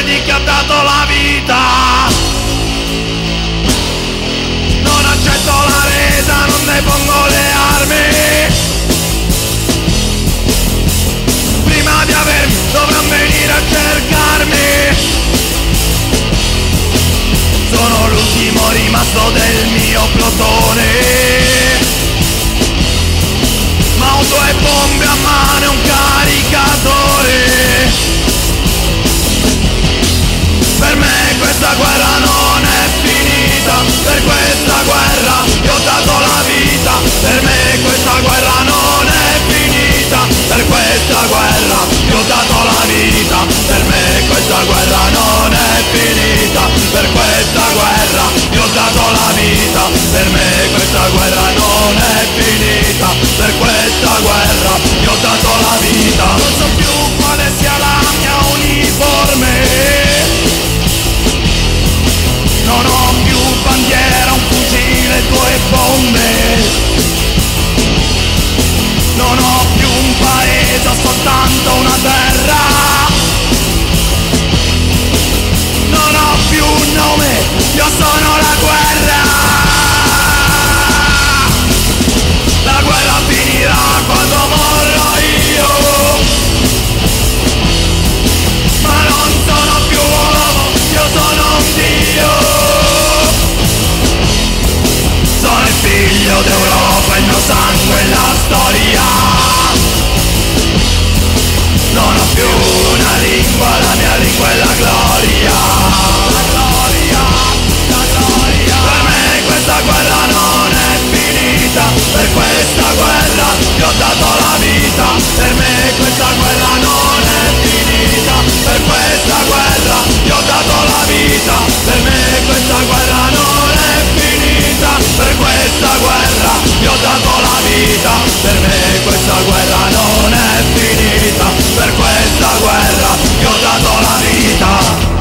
di chi ha dato la vita. Non accetto la resa, non ne pongo le armi. Prima di avermi dovranno venire a cercarmi. Sono l'ultimo rimasto del mio plotone. Ma ho 2 bombe a mano e un caricatore. Per me questa guerra non è finita. Per questa guerra io ho dato la vita. Per me questa guerra non è finita. Per questa guerra io ho dato la vita. Per me questa guerra non è finita. Per questa guerra io ho dato la vita. Per me questa guerra non è finita. Per questa guerra io ho dato la vita. Non so più quale sia la mia uniforme. Non ho più bandiera, un fucile, 2 bombe. Non ho più un paese, ho soltanto una terra. Non ho più un nome, io sono la guerra. La guerra finirà quando morrò io. Ma non sono più uomo, io sono un dio. Sono il figlio d'Europa, il mio sangue è la storia. Non ho più una lingua, la mia lingua è la gloria. La gloria, la gloria. Per me questa guerra non è finita. Per questa guerra io ho dato la vita. Per me questa guerra non è finita. Per questa guerra io ho dato la vita. Per me questa guerra non è finita. Per questa guerra io ho dato la vita. Per me questa guerra non è finita. Per questa guerra io ho dato la vita.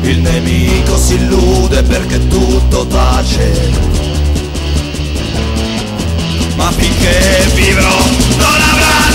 Il nemico si illude perché tutto tace, ma finché vivrò non avrà